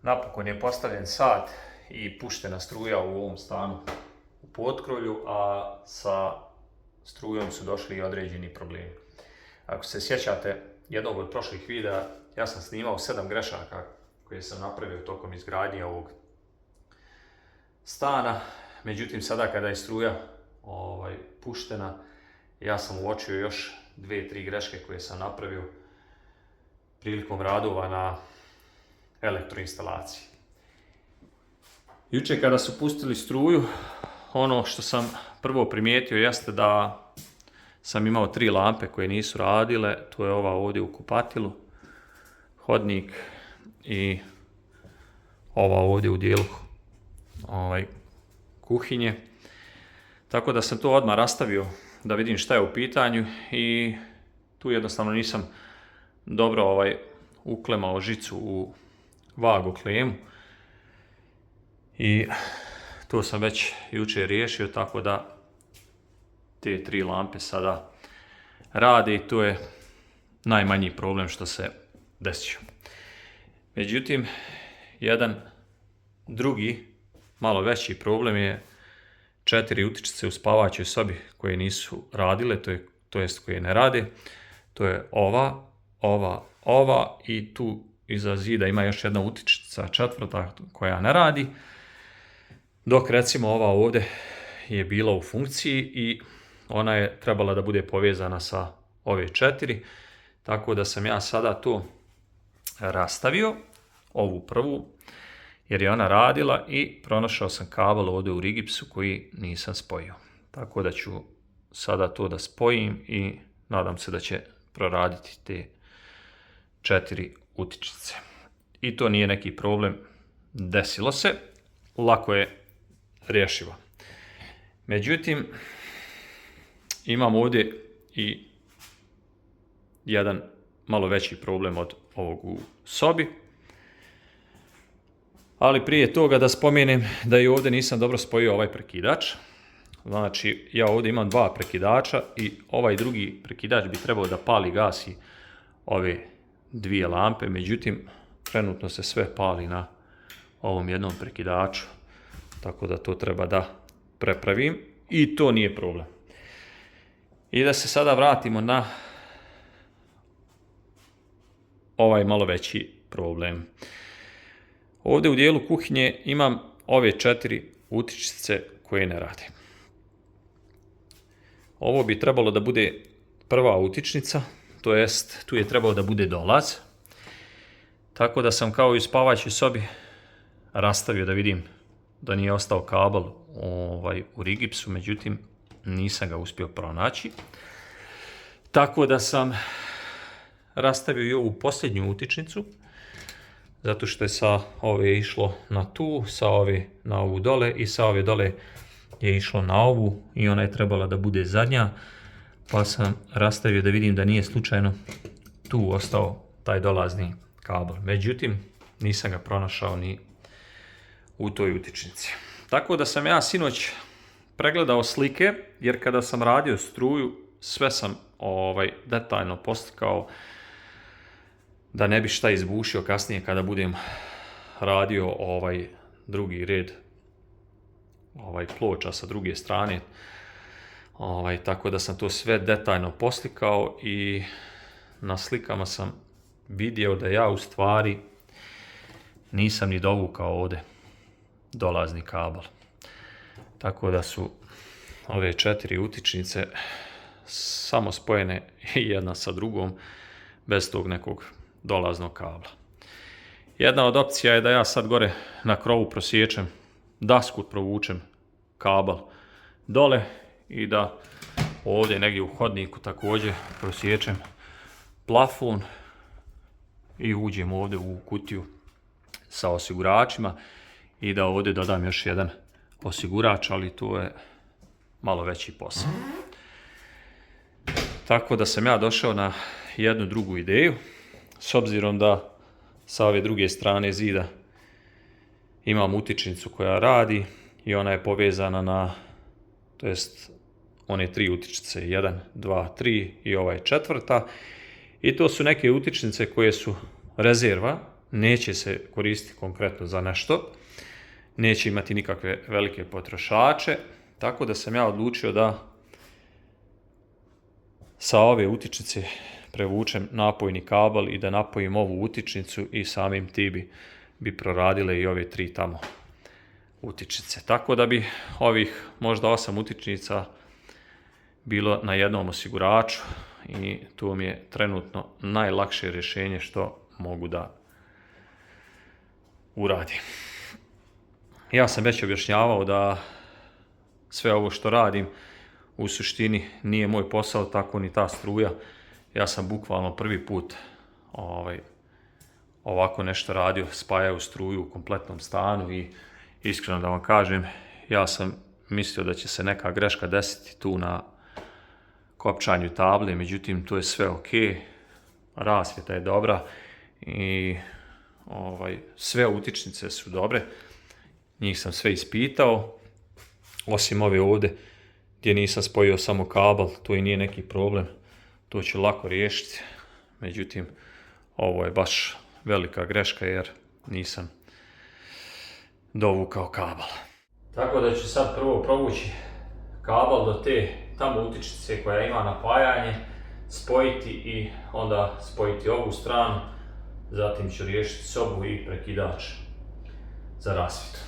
Napokon je postavljen sat i puštena struja u ovom stanu u potkrolju, a sa strujom su došli i određeni problemi. Ako se sjećate jednog od prošlih videa, ja sam snimao 7 grešaka koje sam napravio tokom izgradnje ovog stana. Međutim, sada kada je struja puštena, ja sam uočio još 2-3 greške koje sam napravio prilikom radova na elektroinstalaciji. Jučer kada su pustili struju, ono što sam prvo primijetio jeste da sam imao 3 lampe koje nisu radile. To je ova ovdje u kupatilu, hodnik i ova ovdje u dijelu kuhinje. Tako da sam to odmah rastavio da vidim šta je u pitanju i tu jednostavno nisam dobro uklemao žicu u vagoklemu i to sam već jučer riješio, tako da te 3 lampe sada rade i to je najmanji problem što se desio. Međutim, jedan drugi, malo veći problem je 4 utičnice u spavaćoj sobi koje nisu radile, to jest koje ne rade. To je ova i tu iza zida ima još jedna utičnica, 4. koja ne radi. Dok recimo ova ovdje je bila u funkciji i ona je trebala da bude povezana sa ove 4. Tako da sam ja sada to rastavio, ovu prvu, jer je ona radila i pronašao sam kabel ovdje u rigipsu koji nisam spojio. Tako da ću sada to da spojim i nadam se da će proraditi te 4 utičnice. I to nije neki problem, desilo se, lako je rješivo. Međutim, imam ovdje i jedan malo veći problem od ovog u sobi. Ali prije toga da spomenem da i ovdje nisam dobro spojio ovaj prekidač. Znači, ja ovdje imam 2 prekidača i ovaj drugi prekidač bi trebao da pali, gasi ove 2 lampe. Međutim, trenutno se sve pali na ovom jednom prekidaču. Tako da to treba da prepravim i to nije problem. I da se sada vratimo na ovaj malo veći problem. Ovdje u dijelu kuhinje imam ove 4 utičnice koje ne rade. Ovo bi trebalo da bude prva utičnica, to jest tu je trebalo da bude dolaz. Tako da sam kao i u spavaćoj sobi rastavio da vidim da nije ostao kabel u rigipsu, međutim nisam ga uspio pronaći. Tako da sam rastavio i ovu posljednju utičnicu, zato što je sa ove išlo na tu, sa ove na ovu dole i sa ove dole je išlo na ovu i ona je trebala da bude zadnja, pa sam rastavio da vidim da nije slučajno tu ostao taj dolazni kabel. Međutim, nisam ga pronašao ni u toj utičnici. Tako da sam ja sinoć pregledao slike, jer kada sam radio struju, sve sam detaljno poslikao da ne bi šta izbušio kasnije kada budem radio drugi red ploča sa druge strane. Tako da sam to sve detaljno poslikao i na slikama sam vidio da ja u stvari nisam ni dovukao ovdje dolazni kabel. Tako da su ove 4 utičnice samo spojene jedna sa drugom bez tog nekog dolaznog kabla. Jedna od opcija je da ja sad gore na krovu prosječem dasku, provučem kabel dole i da ovdje negdje u hodniku također prosječem plafon i uđem ovdje u kutiju sa osiguračima i da ovdje dodam još jedan osigurač, ali to je malo veći posao. Tako da sam ja došao na jednu drugu ideju, s obzirom da sa ove druge strane zida imam utičnicu koja radi i ona je povezana na, to jest one 3 utičnice, 1, 2, 3 i ova je 4. I to su neke utičnice koje su rezerva, neće se koristiti konkretno za nešto, neće imati nikakve velike potrošače, tako da sam ja odlučio da sa ove utičnice prevučem napojni kabel i da napojim ovu utičnicu i samim ti bi proradile i ove 3 tamo utičnice. Tako da bi ovih možda 8 utičnica bilo na jednom osiguraču i to mi je trenutno najlakše rješenje što mogu da uradim. Ja sam već objašnjavao da sve ovo što radim u suštini nije moj posao, tako ni ta struja. Ja sam bukvalno prvi put ovako nešto radio, spajao struju u kompletnom stanu i iskreno da vam kažem, ja sam mislio da će se neka greška desiti tu na kopčanju table, međutim to je sve ok, rasvjeta je dobra i sve utičnice su dobre, njih sam sve ispitao, osim ove ovdje gdje nisam spojio samo kabel, to i nije neki problem, to ću lako riješiti, međutim ovo je baš velika greška jer nisam dovukao kabel. Tako da ću sad prvo provući kabel do te tamo utičnice koja ima napajanje, spojiti i onda spojiti ovu stranu, zatim ću riješiti sobu i prekidač za rasvjetu.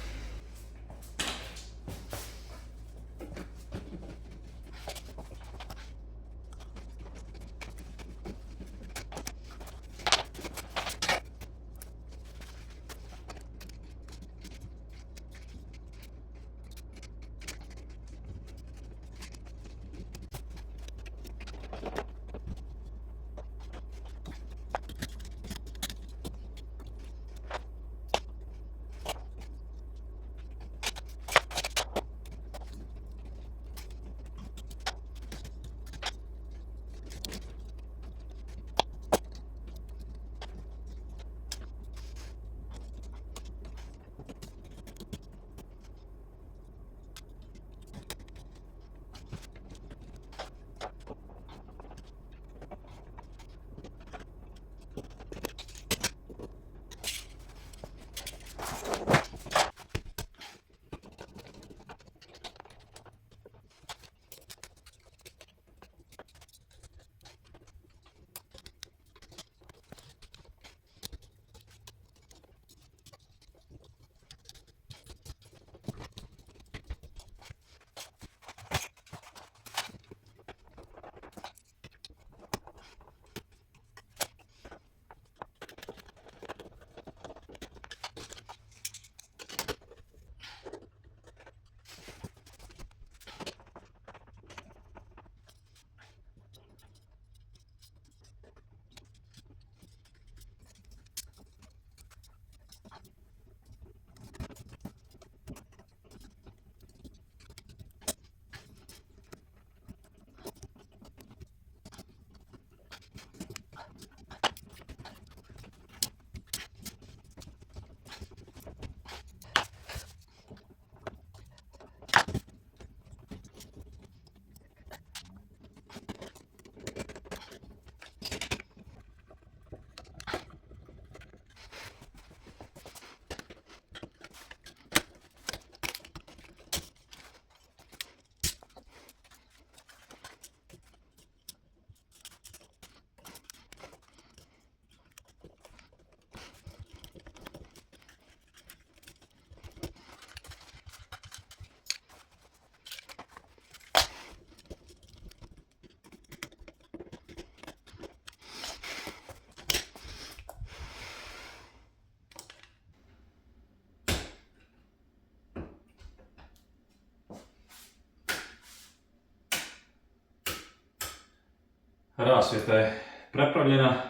Rasvjeta je prepravljena.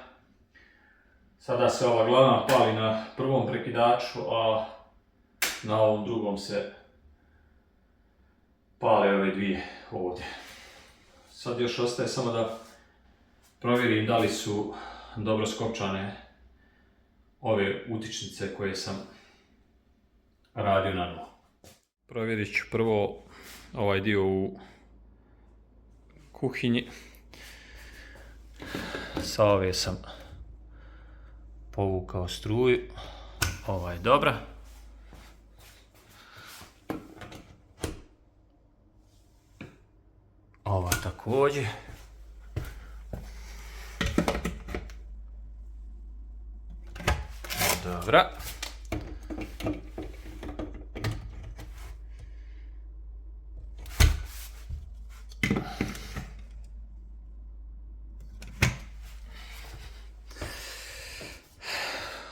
Sada se ova glavna pali na prvom prekidaču, a na ovom drugom se pale ove dvije ovdje. Sad još ostaje samo da provjerim da li su dobro skopčane ove utičnice koje sam radio na dnu. Provjerit ću prvo ovaj dio u kuhinji. Sa ove sam povukao struju. Ova je dobra. Ova također. Dobra.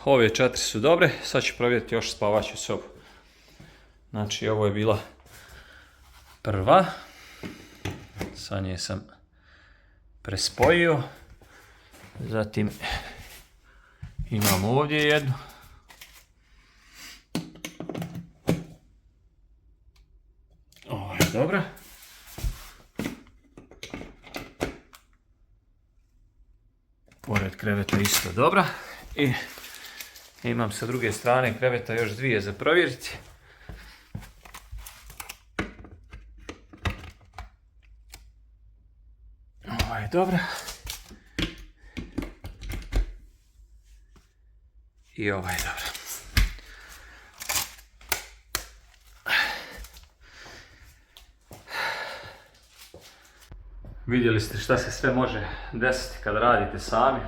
Ove 4 su dobre, sad ću provjeriti još spavaću sobu. Znači ovo je bila prva, sa nje sam prespojio, zatim imam ovdje jednu. Ovo je dobra. Pored kreveta isto dobra. I imam sa druge strane kreveta još dvije za provjeriti. Ova je dobra. I ova je dobra. Vidjeli ste šta se sve može desiti kad radite sami.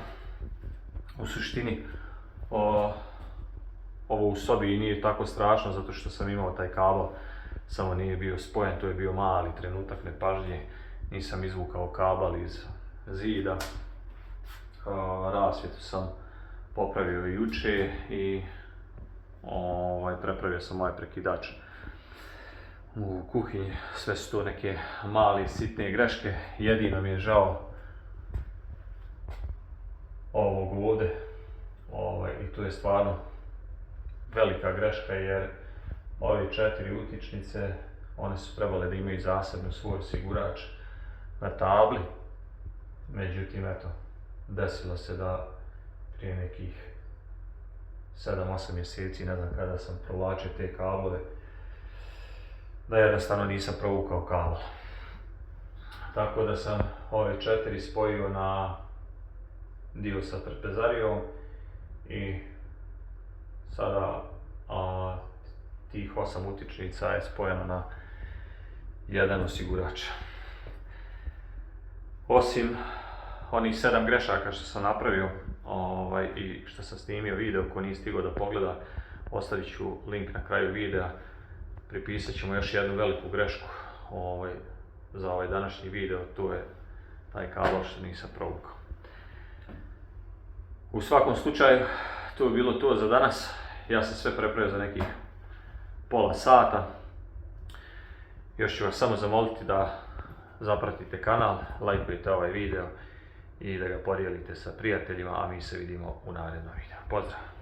U suštini ovo u sobi nije tako strašno zato što sam imao taj kabel, samo nije bio spojen, to je bio mali trenutak nepažnje, nisam izvukao kabel iz zida. Rasvjetu sam popravio juče i prepravio sam ovaj prekidač u kuhinji. Sve su to neke male sitne greške, jedino mi je žao ovog ovdje. I tu je stvarno velika greška jer ove 4 utičnice, one su trebale da imaju zasebno svoj osigurač na tabli. Međutim, eto, desilo se da prije nekih 7-8 mjeseci, ne znam kada sam provlačio te kablove, da jednostavno nisam provukao kabel. Tako da sam ove 4 spojio na dio sa trpezarijom i sada tih 8 utičnica je spojeno na jedan osigurač. Osim onih 7 grešaka što sam napravio i što sam snimio video, ko nije stigao da pogleda, ostavit ću link na kraju videa. Pripisat ćemo još jednu veliku grešku za ovaj današnji video, to je taj kabel što nisam provukao. U svakom slučaju, to je bilo to za danas. Ja sam sve prepravio za nekih pola sata. Još ću vas samo zamoliti da zapratite kanal, lajkujete ovaj video i da ga podijelite sa prijateljima, a mi se vidimo u narednom videu. Pozdrav!